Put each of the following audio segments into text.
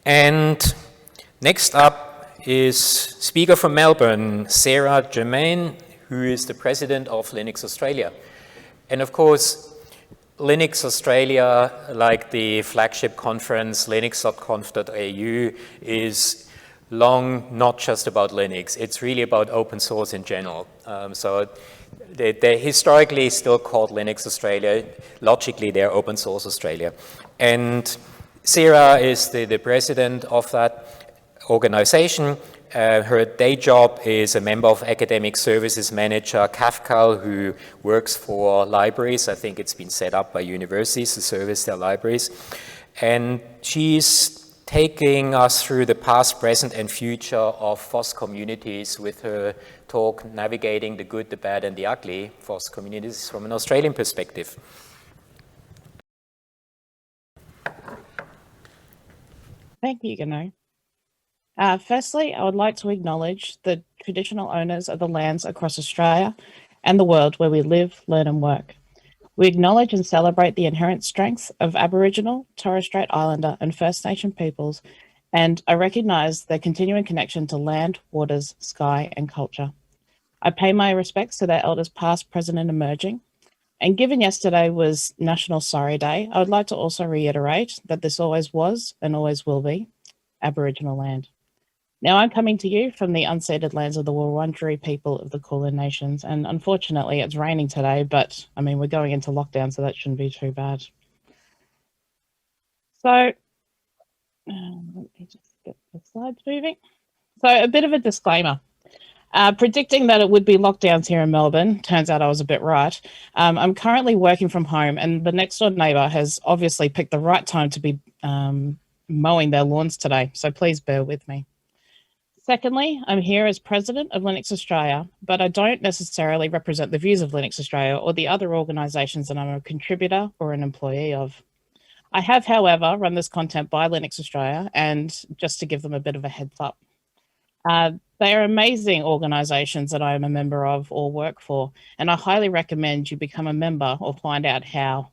And next up is speaker from Melbourne, Sarah Germaine, who is the president of Linux Australia. And of course, Linux Australia, like the flagship conference, linux.conf.au, is long not just about Linux. It's really about open source in general. So they're historically still called Linux Australia. Logically, they're Open Source Australia. And Sarah is the president of that organization. Her day job is a member of Academic Services Manager CAFCAL, who works for libraries. I think it's been set up by universities to service their libraries. And she's taking us through the past, present, and future of FOSS Communities with her talk, Navigating the Good, the Bad, and the Ugly, FOSS Communities from an Australian perspective. Thank you, Germaine. Firstly, I would like to acknowledge the traditional owners of the lands across Australia and the world where we live, learn and work. We acknowledge and celebrate the inherent strengths of Aboriginal, Torres Strait Islander and First Nation peoples, and I recognise their continuing connection to land, waters, sky and culture. I pay my respects to their elders past, present and emerging. And given yesterday was National Sorry Day, I would like to also reiterate that this always was and always will be Aboriginal land. Now I'm coming to you from the unceded lands of the Wurundjeri people of the Kulin Nations, and unfortunately it's raining today, but I mean, we're going into lockdown, so that shouldn't be too bad. So, let me just get the slides moving. So a bit of a disclaimer. Predicting that it would be lockdowns here in Melbourne, turns out I was a bit right. I'm currently working from home and the next door neighbour has obviously picked the right time to be mowing their lawns today, so please bear with me. Secondly, I'm here as president of Linux Australia, but I don't necessarily represent the views of Linux Australia or the other organisations that I'm a contributor or an employee of. I have, however, run this content by Linux Australia, and just to give them a bit of a heads up. They are amazing organisations that I am a member of or work for, and I highly recommend you become a member or find out how,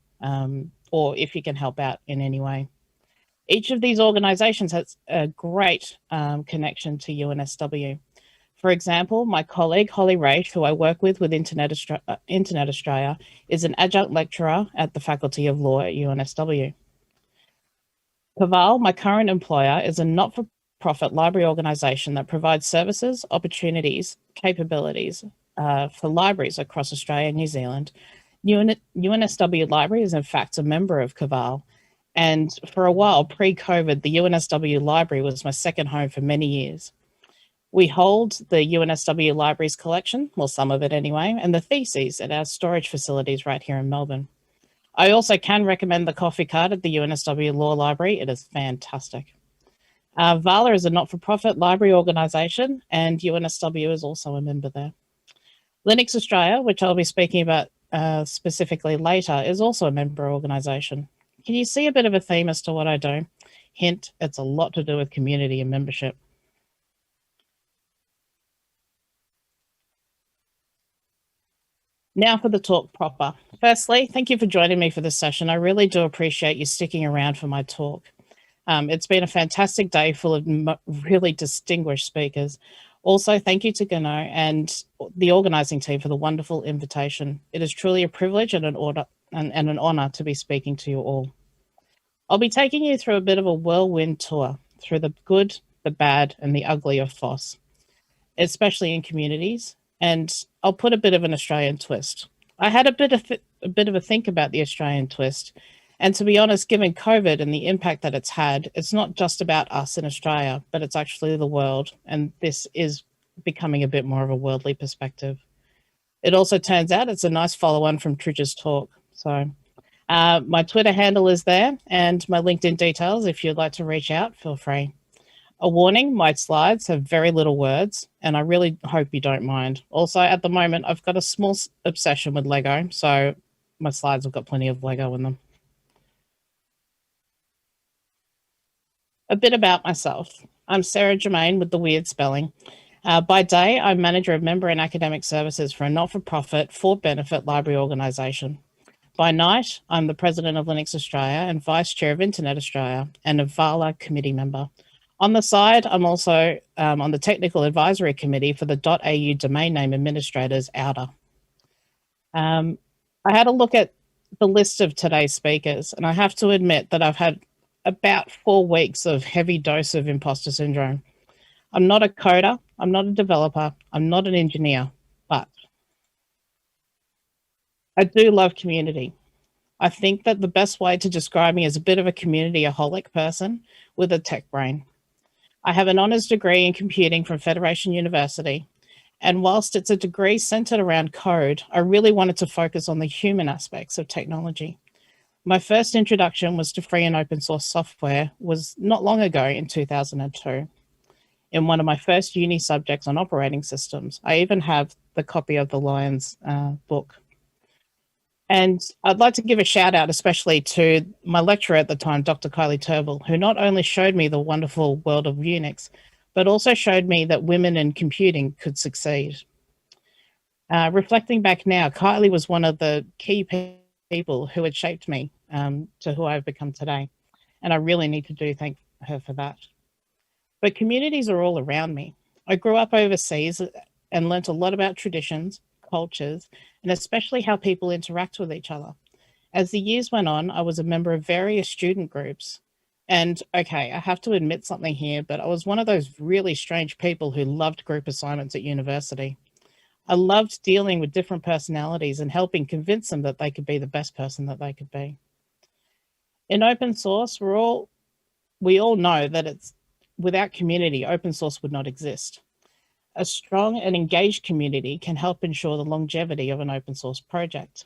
or if you can help out in any way. Each of these organisations has a great connection to UNSW. For example, my colleague, Holly Raish, who I work with Internet Australia, is an adjunct lecturer at the Faculty of Law at UNSW. Caval, my current employer, is a not-for-profit library organisation that provides services, opportunities, capabilities for libraries across Australia and New Zealand. UNSW Library is in fact a member of Caval. And for a while, pre-COVID, the UNSW Library was my second home for many years. We hold the UNSW Library's collection, well, some of it anyway, and the theses at our storage facilities right here in Melbourne. I also can recommend the coffee cart at the UNSW Law Library. It is fantastic. VALA is a not-for-profit library organisation, and UNSW is also a member there. Linux Australia, which I'll be speaking about specifically later, is also a member organisation. Can you see a bit of a theme as to what I do? Hint, it's a lot to do with community and membership. Now for the talk proper. Firstly, thank you for joining me for this session. I really do appreciate you sticking around for my talk. It's been a fantastic day full of really distinguished speakers. Also, thank you to Germaine and the organising team for the wonderful invitation. It is truly a privilege and an honour to be speaking to you all. I'll be taking you through a bit of a whirlwind tour through the good, the bad and the ugly of FOSS, especially in communities, and I'll put a bit of an Australian twist. I had a bit of a think about the Australian twist, and to be honest, given COVID and the impact that it's had, it's not just about us in Australia, but it's actually the world, and this is becoming a bit more of a worldly perspective. It also turns out it's a nice follow-on from Tridge's talk. So my Twitter handle is there and my LinkedIn details. If you'd like to reach out, feel free. A warning, my slides have very little words and I really hope you don't mind. Also, at the moment, I've got a small obsession with Lego, so my slides have got plenty of Lego in them. A bit about myself. I'm Sarah Germaine with the weird spelling. By day, I'm manager of member and academic services for a not-for-profit, for-benefit library organisation. By night, I'm the president of Linux Australia and vice chair of Internet Australia and a VALA committee member. On the side, I'm also on the technical advisory committee for the .au domain name administrators outer. I had a look at the list of today's speakers, and I have to admit that I've had about 4 weeks of heavy dose of imposter syndrome. I'm not a coder, I'm not a developer, I'm not an engineer, but I do love community. I think that the best way to describe me is a bit of a community-aholic person with a tech brain. I have an honours degree in computing from Federation University, and whilst it's a degree centred around code, I really wanted to focus on the human aspects of technology. My first introduction was to free and open source software was not long ago in 2002. In one of my first uni subjects on operating systems, I even have the copy of the Lions book. And I'd like to give a shout out especially to my lecturer at the time, Dr. Kylie Turnbull, who not only showed me the wonderful world of Unix, but also showed me that women in computing could succeed. Reflecting back now, Kylie was one of the key people who had shaped me to who I've become today. And I really need to thank her for that. But communities are all around me. I grew up overseas and learnt a lot about traditions, cultures, and especially how people interact with each other. As the years went on, I was a member of various student groups. And okay, I have to admit something here, but I was one of those really strange people who loved group assignments at university. I loved dealing with different personalities and helping convince them that they could be the best person that they could be. In open source, we all know that without community, open source would not exist. A strong and engaged community can help ensure the longevity of an open source project.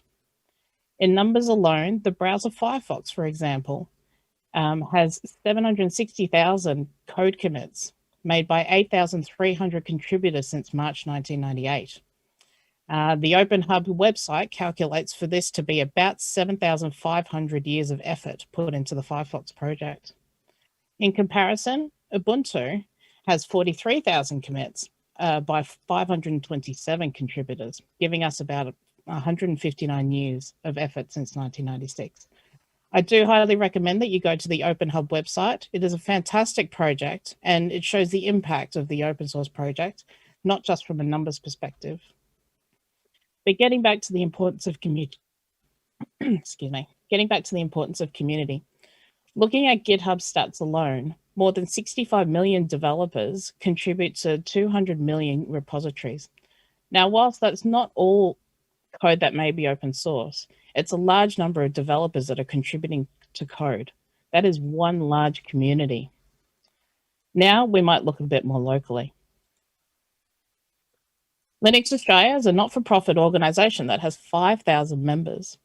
In numbers alone, the browser Firefox, for example, has 760,000 code commits made by 8,300 contributors since March 1998. The Open Hub website calculates for this to be about 7,500 years of effort put into the Firefox project. In comparison, Ubuntu has 43,000 commits by 527 contributors, giving us about 159 years of effort since 1996. I do highly recommend that you go to the Open Hub website. It is a fantastic project and it shows the impact of the open source project, not just from a numbers perspective. But getting back to the importance of community, looking at GitHub stats alone, more than 65 million developers contribute to 200 million repositories. Now, whilst that's not all code that may be open source, it's a large number of developers that are contributing to code. That is one large community. Now we might look a bit more locally. Linux Australia is a not-for-profit organisation that has 5,000 members,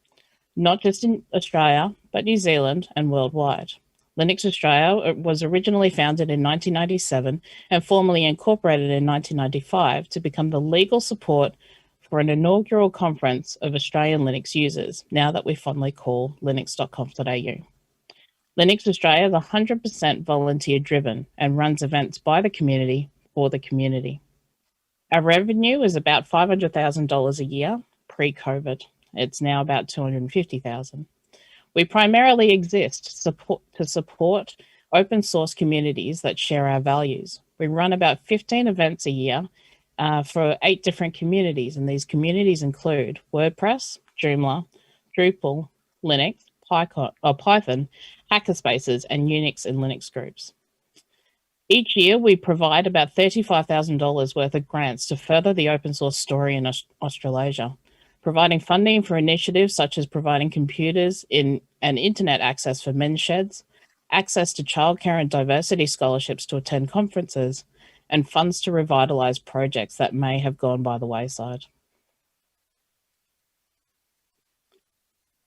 not just in Australia, but New Zealand and worldwide. Linux Australia was originally founded in 1997 and formally incorporated in 1995 to become the legal support for an inaugural conference of Australian Linux users, now that we fondly call linux.conf.au. Linux Australia is 100% volunteer-driven and runs events by the community for the community. Our revenue is about $500,000 a year pre-COVID. It's now about $250,000. We primarily exist to support open source communities that share our values. We run about 15 events a year for 8 different communities, and these communities include WordPress, Joomla, Drupal, Linux, Python, hackerspaces, and Unix and Linux groups. Each year, we provide about $35,000 worth of grants to further the open source story in Australasia, providing funding for initiatives such as providing computers and internet access for men's sheds, access to childcare and diversity scholarships to attend conferences, and funds to revitalise projects that may have gone by the wayside.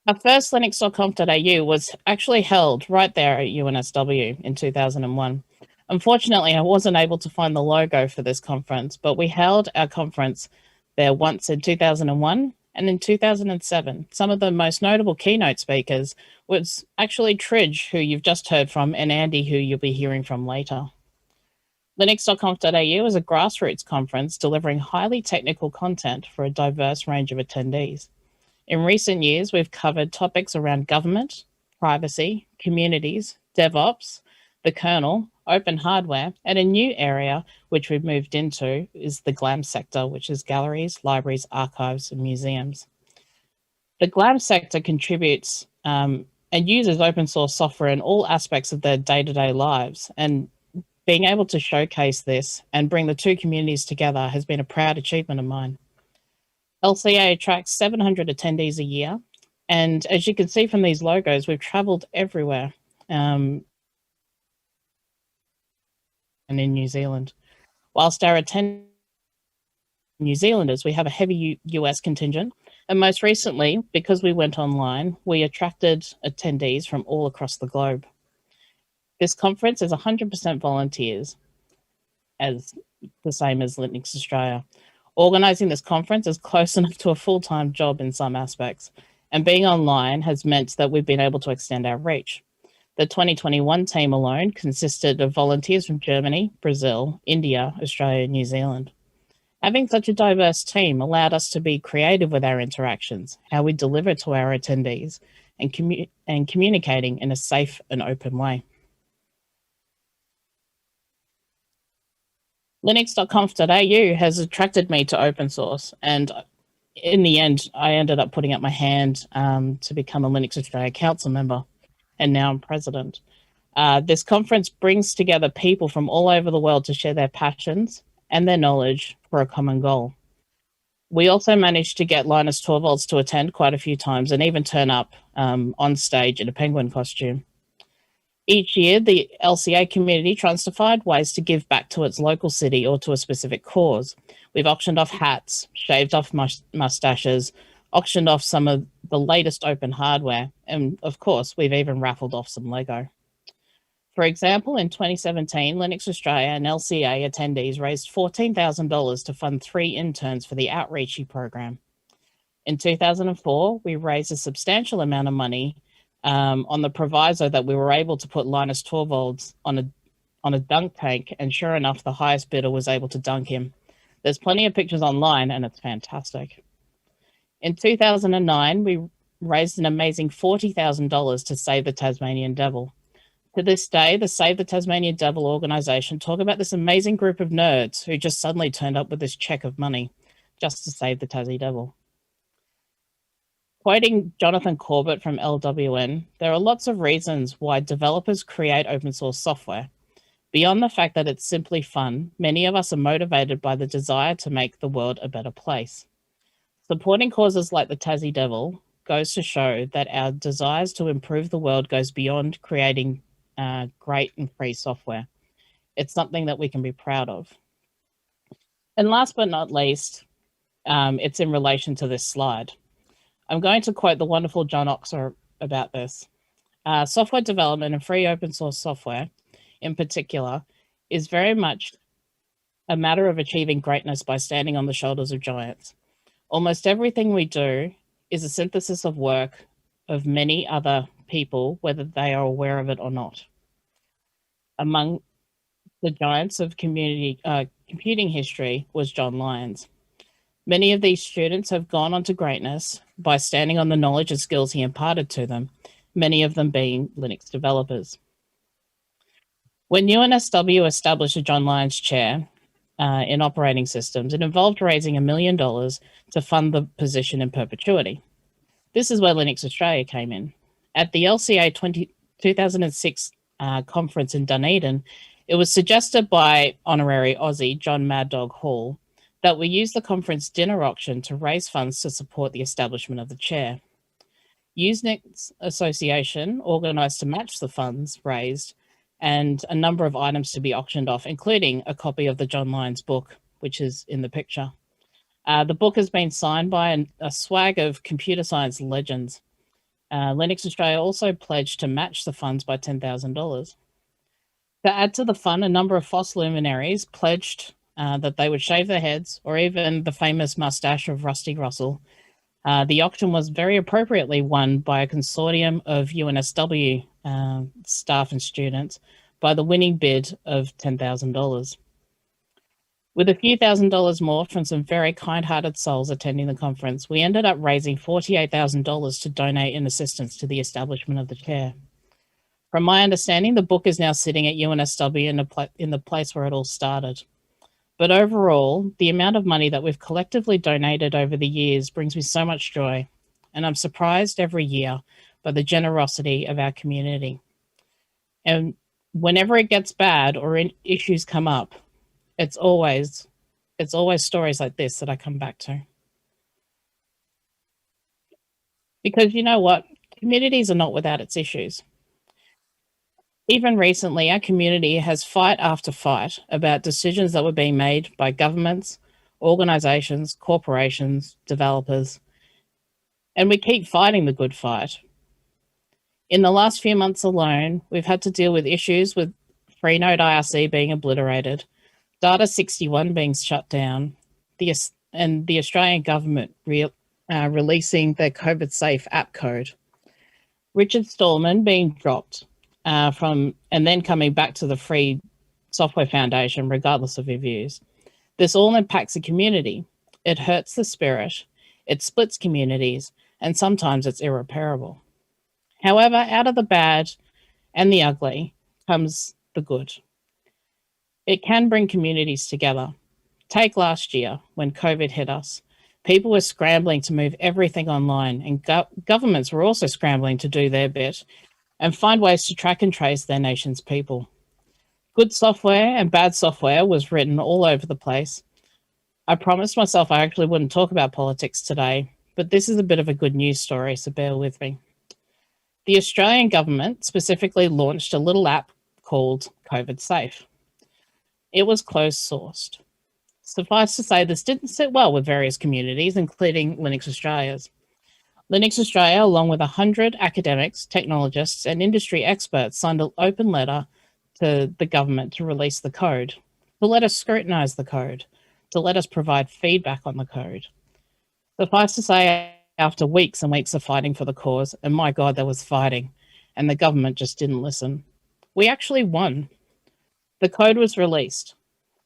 Our first linux.conf.au was actually held right there at UNSW in 2001. Unfortunately, I wasn't able to find the logo for this conference, but we held our conference there once in 2001 and in 2007. Some of the most notable keynote speakers was actually Tridge, who you've just heard from, and Andy, who you'll be hearing from later. Linux.conf.au is a grassroots conference delivering highly technical content for a diverse range of attendees. In recent years, we've covered topics around government, privacy, communities, DevOps, the kernel, open hardware, and a new area which we've moved into is the GLAM sector, which is galleries, libraries, archives, and museums. The GLAM sector contributes and uses open source software in all aspects of their day-to-day lives, and being able to showcase this and bring the two communities together has been a proud achievement of mine. LCA attracts 700 attendees a year, and as you can see from these logos, we've travelled everywhere and in New Zealand. Whilst our New Zealanders, we have a heavy US contingent, and most recently, because we went online, we attracted attendees from all across the globe. This conference is 100% volunteers, as the same as Linux Australia. Organising this conference is close enough to a full-time job in some aspects, and being online has meant that we've been able to extend our reach. The 2021 team alone consisted of volunteers from Germany, Brazil, India, Australia, and New Zealand. Having such a diverse team allowed us to be creative with our interactions, how we deliver to our attendees, and communicating in a safe and open way. linux.conf.au has attracted me to open source, and in the end, I ended up putting up my hand to become a Linux Australia Council member, and now I'm president. This conference brings together people from all over the world to share their passions and their knowledge for a common goal. We also managed to get Linus Torvalds to attend quite a few times and even turn up on stage in a penguin costume. Each year, the LCA community tries to find ways to give back to its local city or to a specific cause. We've auctioned off hats, shaved off mustaches, auctioned off some of the latest open hardware, and of course, we've even raffled off some Lego. For example, in 2017, Linux Australia and LCA attendees raised $14,000 to fund 3 interns for the Outreachy program. In 2004, we raised a substantial amount of money on the proviso that we were able to put Linus Torvalds on a dunk tank, and sure enough, the highest bidder was able to dunk him. There's plenty of pictures online, and it's fantastic. In 2009, we raised an amazing $40,000 to save the Tasmanian devil. To this day, the Save the Tasmanian Devil organisation talk about this amazing group of nerds who just suddenly turned up with this check of money just to save the Tassie devil. Quoting Jonathan Corbett from LWN, there are lots of reasons why developers create open source software. Beyond the fact that it's simply fun, many of us are motivated by the desire to make the world a better place. Supporting causes like the Tassie Devil goes to show that our desires to improve the world goes beyond creating great and free software. It's something that we can be proud of. And last but not least, it's in relation to this slide. I'm going to quote the wonderful John Oxer about this. Software development and free open source software in particular is very much a matter of achieving greatness by standing on the shoulders of giants. Almost everything we do is a synthesis of work of many other people, whether they are aware of it or not. Among the giants of computing history was John Lyons. Many of these students have gone on to greatness by standing on the knowledge and skills he imparted to them, many of them being Linux developers. When UNSW established a John Lyons chair in operating systems, it involved raising $1 million to fund the position in perpetuity. This is where Linux Australia came in. At the LCA 2006 conference in Dunedin, it was suggested by honorary Aussie John Mad Dog Hall that we use the conference dinner auction to raise funds to support the establishment of the chair. Usenix Association organised to match the funds raised and a number of items to be auctioned off, including a copy of the John Lyons book, which is in the picture. The book has been signed by a swag of computer science legends. Linux Australia also pledged to match the funds by $10,000. To add to the fun, a number of FOSS luminaries pledged that they would shave their heads, or even the famous mustache of Rusty Russell. The auction was very appropriately won by a consortium of UNSW staff and students by the winning bid of $10,000. With a few $1,000s more from some very kind-hearted souls attending the conference, we ended up raising $48,000 to donate in assistance to the establishment of the chair. From my understanding, the book is now sitting at UNSW in the place where it all started. But overall, the amount of money that we've collectively donated over the years brings me so much joy, and I'm surprised every year by the generosity of our community. And whenever it gets bad or issues come up, it's always stories like this that I come back to. Because you know what? Communities are not without its issues. Even recently, our community has fight after fight about decisions that were being made by governments, organizations, corporations, developers, and we keep fighting the good fight. In the last few months alone, we've had to deal with issues with Freenode IRC being obliterated, Data 61 being shut down, and the Australian government releasing their COVID-safe app code, Richard Stallman being dropped and then coming back to the Free Software Foundation, regardless of your views. This all impacts the community. It hurts the spirit, it splits communities, and sometimes it's irreparable. However, out of the bad and the ugly comes the good. It can bring communities together. Take last year when COVID hit us. People were scrambling to move everything online, and governments were also scrambling to do their bit and find ways to track and trace their nation's people. Good software and bad software was written all over the place. I promised myself I actually wouldn't talk about politics today, but this is a bit of a good news story, so bear with me. The Australian government specifically launched a little app called COVID Safe. It was closed sourced. Suffice to say, this didn't sit well with various communities, including Linux Australia's. Linux Australia, along with 100 academics, technologists, and industry experts, signed an open letter to the government to release the code, to let us scrutinise the code, to let us provide feedback on the code. Suffice to say, after weeks and weeks of fighting for the cause, and my God, there was fighting, and the government just didn't listen, we actually won. The code was released,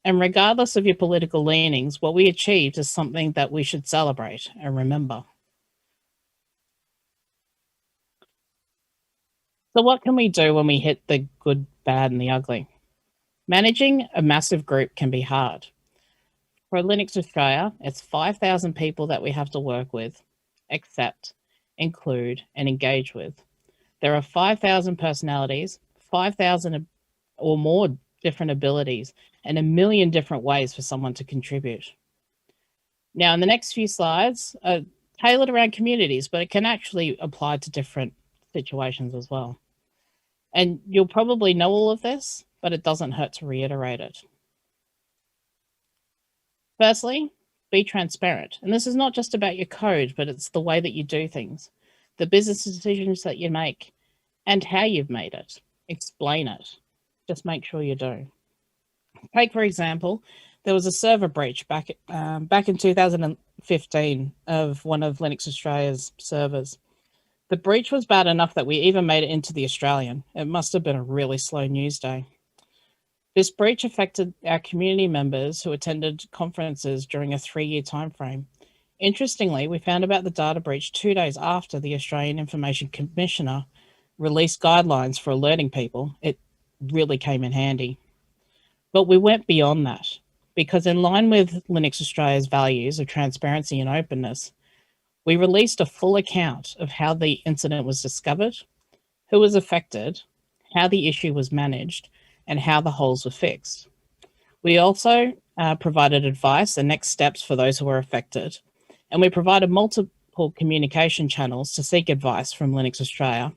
and regardless of your political leanings, what we achieved is something that we should celebrate and remember. So what can we do when we hit the good, bad, and the ugly? Managing a massive group can be hard. For Linux Australia, it's 5,000 people that we have to work with, accept, include, and engage with. There are 5,000 personalities, 5,000 or more different abilities, and a million different ways for someone to contribute. Now, in the next few slides are tailored around communities, but it can actually apply to different situations as well. And you'll probably know all of this, but it doesn't hurt to reiterate it. Firstly, be transparent. And this is not just about your code, but it's the way that you do things, the business decisions that you make, and how you've made it. Explain it. Just make sure you do. Take, for example, there was a server breach back in 2015 of one of Linux Australia's servers. The breach was bad enough that we even made it into the Australian. It must have been a really slow news day. This breach affected our community members who attended conferences during a 3-year time frame. Interestingly, we found about the data breach 2 days after the Australian Information Commissioner released guidelines for alerting people. It really came in handy. But we went beyond that, because in line with Linux Australia's values of transparency and openness, we released a full account of how the incident was discovered, who was affected, how the issue was managed, and how the holes were fixed. We also provided advice and next steps for those who were affected, and we provided multiple communication channels to seek advice from Linux Australia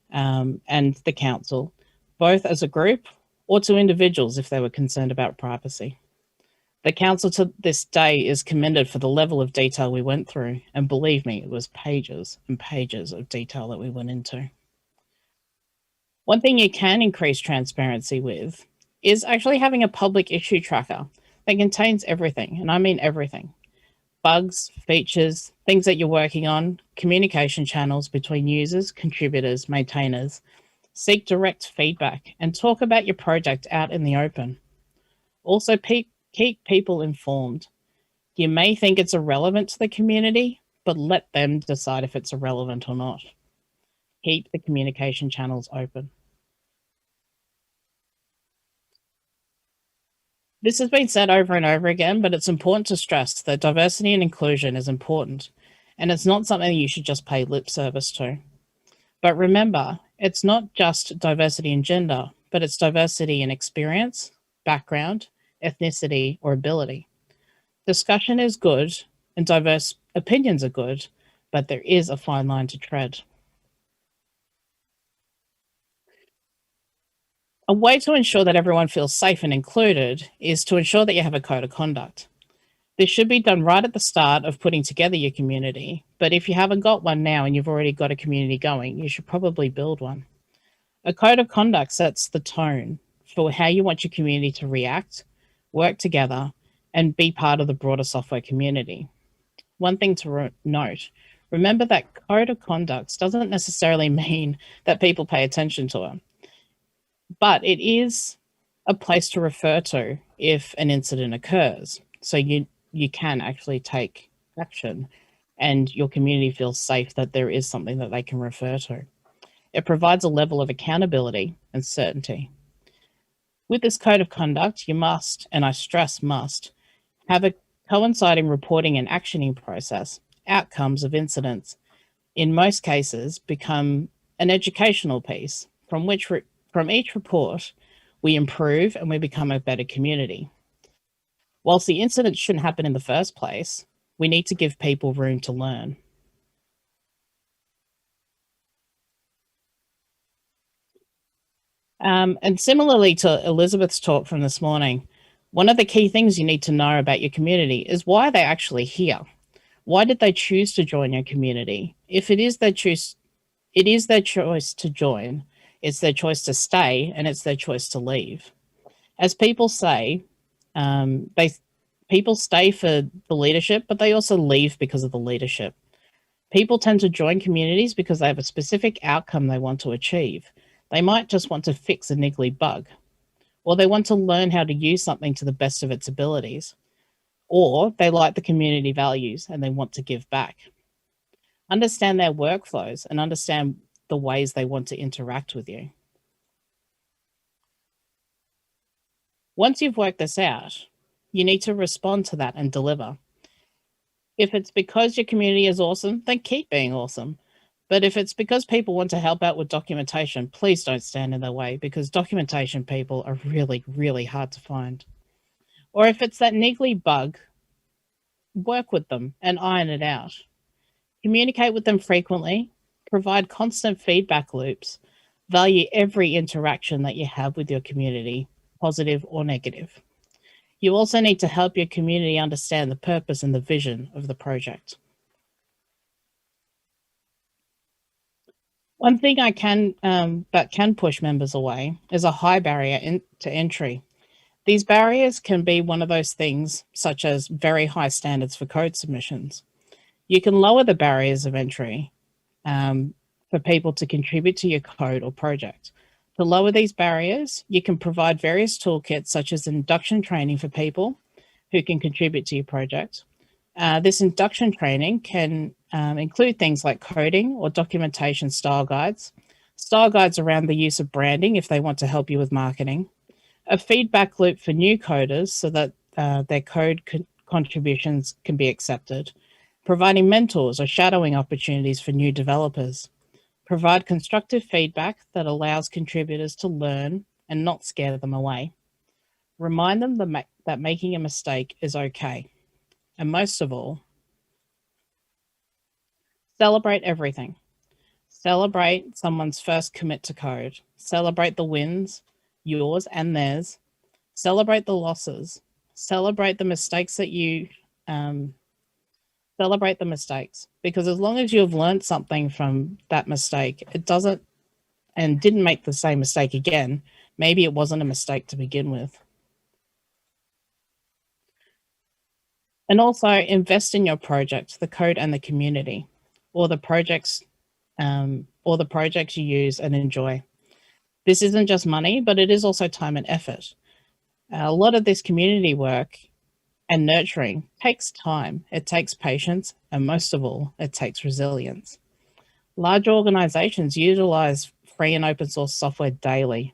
and the council, both as a group or to individuals if they were concerned about privacy. The council to this day is commended for the level of detail we went through, and believe me, it was pages and pages of detail that we went into. One thing you can increase transparency with is actually having a public issue tracker that contains everything, and I mean everything. Bugs, features, things that you're working on, communication channels between users, contributors, maintainers. Seek direct feedback and talk about your project out in the open. Also, Keep people informed. You may think it's irrelevant to the community, but let them decide if it's irrelevant or not. Keep the communication channels open. This has been said over and over again, but it's important to stress that diversity and inclusion is important, and it's not something you should just pay lip service to. But remember, it's not just diversity in gender, but it's diversity in experience, background, ethnicity, or ability. Discussion is good and diverse opinions are good, but there is a fine line to tread. A way to ensure that everyone feels safe and included is to ensure that you have a code of conduct. This should be done right at the start of putting together your community, but if you haven't got one now and you've already got a community going, you should probably build one. A code of conduct sets the tone for how you want your community to react, work together, and be part of the broader software community. One thing to note, remember that code of conduct doesn't necessarily mean that people pay attention to it, but it is a place to refer to if an incident occurs. So you can actually take action and your community feels safe that there is something that they can refer to. It provides a level of accountability and certainty. With this code of conduct, you must, and I stress must, have a coinciding reporting and actioning process. Outcomes of incidents, in most cases, become an educational piece from each report, we improve and we become a better community. Whilst the incident shouldn't happen in the first place, we need to give people room to learn. And similarly to Elizabeth's talk from this morning, one of the key things you need to know about your community is why they're actually here. Why did they choose to join your community? If it is their choice to join, it's their choice to stay, and it's their choice to leave. As people say, people stay for the leadership, but they also leave because of the leadership. People tend to join communities because they have a specific outcome they want to achieve. They might just want to fix a niggly bug, or they want to learn how to use something to the best of its abilities, or they like the community values and they want to give back. Understand their workflows and understand the ways they want to interact with you. Once you've worked this out, you need to respond to that and deliver. If it's because your community is awesome, then keep being awesome. But if it's because people want to help out with documentation, please don't stand in their way, because documentation people are really, really hard to find. Or if it's that niggly bug, work with them and iron it out. Communicate with them frequently, provide constant feedback loops, value every interaction that you have with your community, positive or negative. You also need to help your community understand the purpose and the vision of the project. One thing that can push members away is a high barrier to entry. These barriers can be one of those things, such as very high standards for code submissions. You can lower the barriers of entry for people to contribute to your code or project. To lower these barriers, you can provide various toolkits, such as induction training for people who can contribute to your project. This induction training can include things like coding or documentation style guides around the use of branding if they want to help you with marketing, a feedback loop for new coders so that their code contributions can be accepted, providing mentors or shadowing opportunities for new developers, provide constructive feedback that allows contributors to learn and not scare them away, remind them that making a mistake is okay. And most of all, celebrate everything. Celebrate someone's first commit to code. Celebrate the wins, yours and theirs. Celebrate the losses. Celebrate the mistakes that you celebrate the mistakes, because as long as you've learned something from that mistake, didn't make the same mistake again, maybe it wasn't a mistake to begin with. And also invest in your project, the code and the community, or the projects you use and enjoy. This isn't just money, but it is also time and effort. A lot of this community work and nurturing takes time, it takes patience, and most of all, it takes resilience. Large organizations utilize free and open source software daily.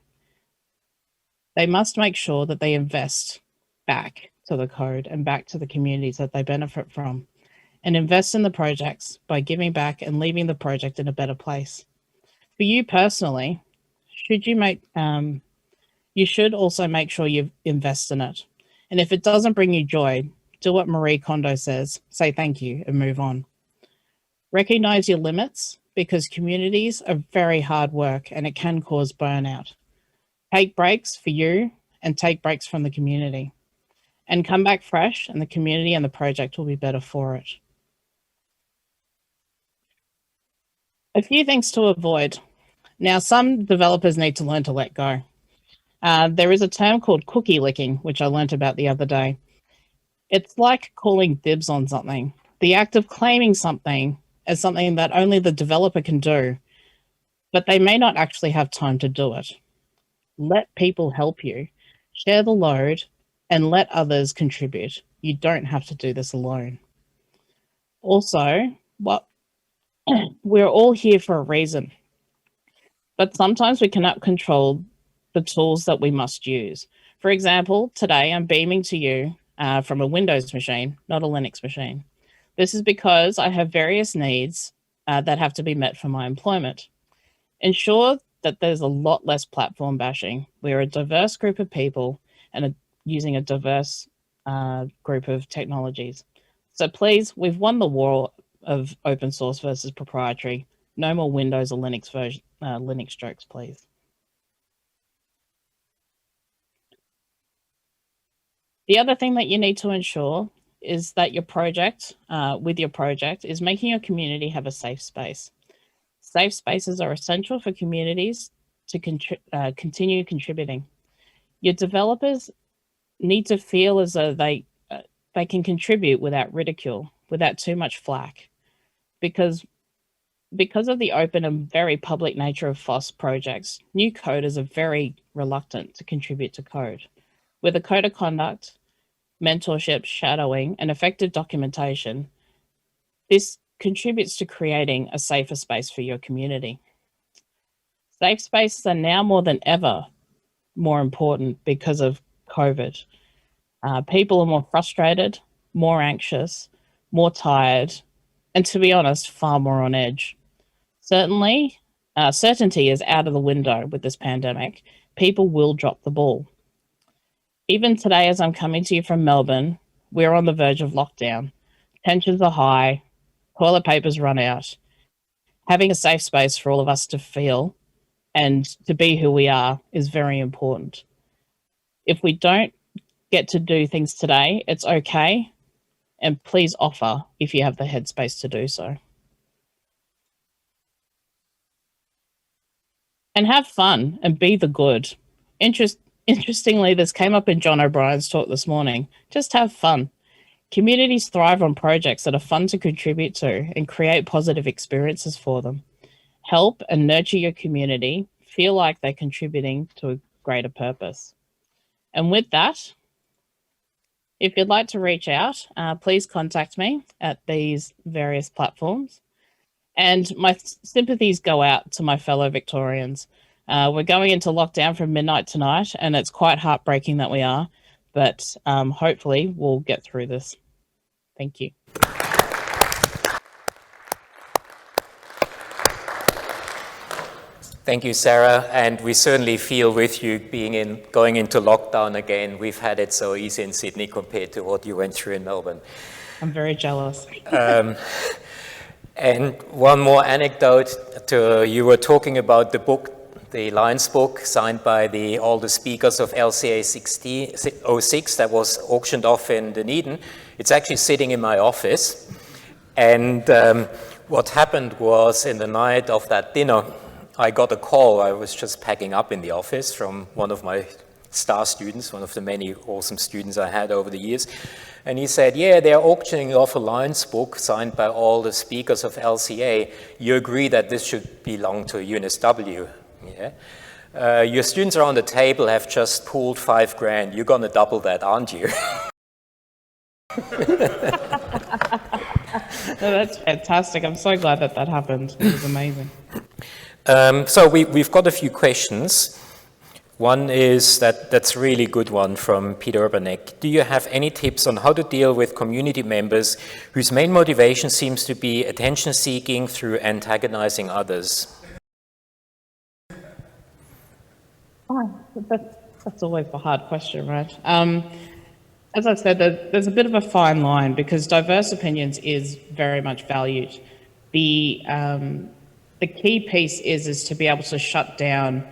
They must make sure that they invest back to the code and back to the communities that they benefit from, and invest in the projects by giving back and leaving the project in a better place. For you personally, you should also make sure you invest in it. And if it doesn't bring you joy, do what Marie Kondo says, say thank you and move on. Recognize your limits, because communities are very hard work and it can cause burnout. Take breaks for you and take breaks from the community, and come back fresh, and the community and the project will be better for it. A few things to avoid. Now, some developers need to learn to let go. There is a term called cookie licking, which I learned about the other day. It's like calling dibs on something. The act of claiming something as something that only the developer can do, but they may not actually have time to do it. Let people help you, share the load, and let others contribute. You don't have to do this alone. Also, we're all here for a reason, but sometimes we cannot control the tools that we must use. For example, today I'm beaming to you from a Windows machine, not a Linux machine. This is because I have various needs that have to be met for my employment. Ensure that there's a lot less platform bashing. We're a diverse group of people and using a diverse group of technologies. So please, we've won the war of open source versus proprietary. No more Windows or Linux jokes, please. The other thing that you need to ensure is that your project, is making your community have a safe space. Safe spaces are essential for communities to continue contributing. Your developers need to feel as though they can contribute without ridicule, without too much flack, because of the open and very public nature of FOSS projects, new coders are very reluctant to contribute to code. With a code of conduct, mentorship, shadowing, and effective documentation, this contributes to creating a safer space for your community. Safe spaces are now more than ever more important because of COVID. People are more frustrated, more anxious, more tired, and to be honest, far more on edge. Certainty is out of the window with this pandemic. People will drop the ball. Even today, as I'm coming to you from Melbourne, we're on the verge of lockdown. Tensions are high, toilet paper's run out. Having a safe space for all of us to feel and to be who we are is very important. If we don't get to do things today, it's okay. And please offer if you have the headspace to do so. And have fun and be the good. Interestingly, this came up in John O'Brien's talk this morning. Just have fun. Communities thrive on projects that are fun to contribute to and create positive experiences for them. Help and nurture your community. Feel like they're contributing to a greater purpose. And with that, if you'd like to reach out, please contact me at these various platforms. And my sympathies go out to my fellow Victorians. We're going into lockdown from midnight tonight, and it's quite heartbreaking that we are, but hopefully we'll get through this. Thank you. Thank you, Sarah, and we certainly feel with you going into lockdown again. We've had it so easy in Sydney compared to what you went through in Melbourne. I'm very jealous. And one more anecdote. You were talking about the book, the Lions book, signed by all the speakers of LCA 06 that was auctioned off in Dunedin. It's actually sitting in my office. And what happened was, in the night of that dinner, I got a call. I was just packing up in the office from one of my star students, one of the many awesome students I had over the years. And he said, yeah, they're auctioning off a Lions book signed by all the speakers of LCA. You agree that this should belong to UNSW? Yeah. Your students around the table have just pooled $5,000. You're going to double that, aren't you? No, that's fantastic. I'm so glad that that happened. It was amazing. So we've got a few questions. One is that's a really good one from Peter Urbanek. Do you have any tips on how to deal with community members whose main motivation seems to be attention seeking through antagonizing others? Oh, that's always the hard question, right? As I said, there's a bit of a fine line because diverse opinions is very much valued. The key piece is to be able to shut down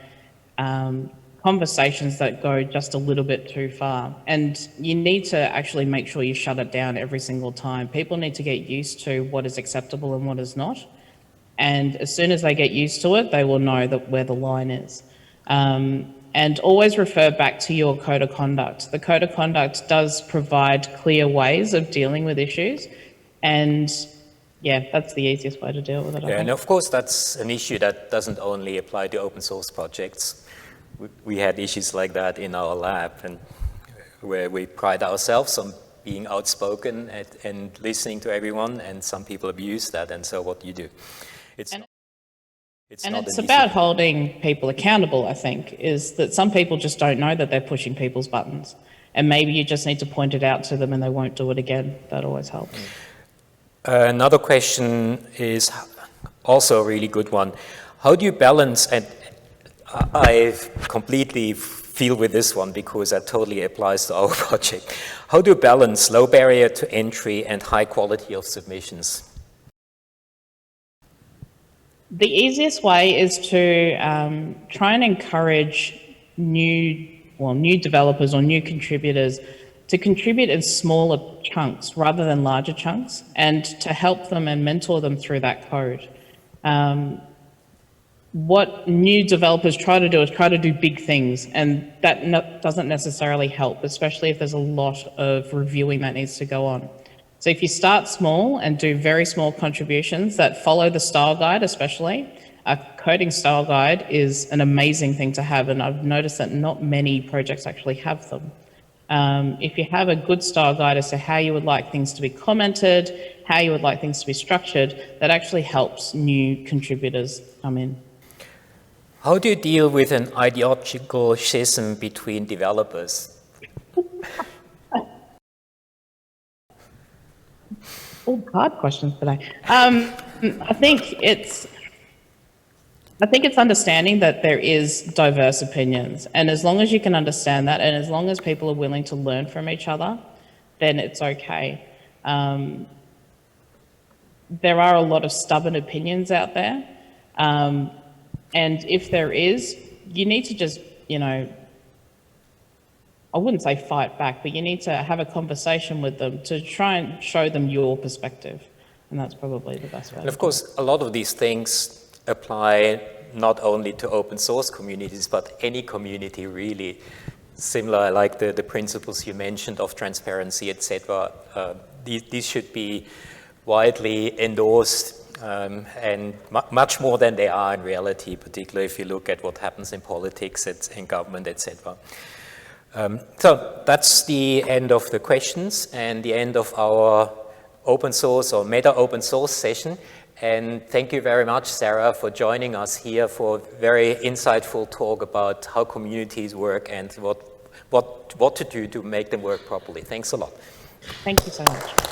conversations that go just a little bit too far. And you need to actually make sure you shut it down every single time. People need to get used to what is acceptable and what is not. And as soon as they get used to it, they will know that where the line is. And always refer back to your code of conduct. The code of conduct does provide clear ways of dealing with issues. And yeah, that's the easiest way to deal with it. Yeah, and of course that's an issue that doesn't only apply to open source projects. We had issues like that in our lab, and where we pride ourselves on being outspoken and listening to everyone, and some people abuse that, and so what do you do? It's about holding people accountable, I think, is that some people just don't know that they're pushing people's buttons. And maybe you just need to point it out to them and they won't do it again. That always helps. Another question is also a really good one. How do you balance, and I completely feel with this one because that totally applies to our project. How do you balance low barrier to entry and high quality of submissions? The easiest way is to try and encourage new developers or new contributors to contribute in smaller chunks rather than larger chunks, and to help them and mentor them through that code. What new developers try to do is try to do big things, and that doesn't necessarily help, especially if there's a lot of reviewing that needs to go on. So if you start small and do very small contributions that follow the style guide, especially, a coding style guide is an amazing thing to have, and I've noticed that not many projects actually have them. If you have a good style guide as to how you would like things to be commented, how you would like things to be structured, that actually helps new contributors come in. How do you deal with an ideological schism between developers? All hard questions today. I think it's understanding that there is diverse opinions, and as long as you can understand that, and as long as people are willing to learn from each other, then it's okay. There are a lot of stubborn opinions out there, and if there is, you need to just, I wouldn't say fight back, but you need to have a conversation with them to try and show them your perspective. And that's probably the best way. And of course, a lot of these things apply not only to open source communities, but any community really. Similar, like the principles you mentioned of transparency, etc. These should be widely endorsed and much more than they are in reality, particularly if you look at what happens in politics, in government, etc. So that's the end of the questions and the end of our open source or meta open source session. And thank you very much, Sarah, for joining us here for a very insightful talk about how communities work and what to do to make them work properly. Thanks a lot. Thank you so much.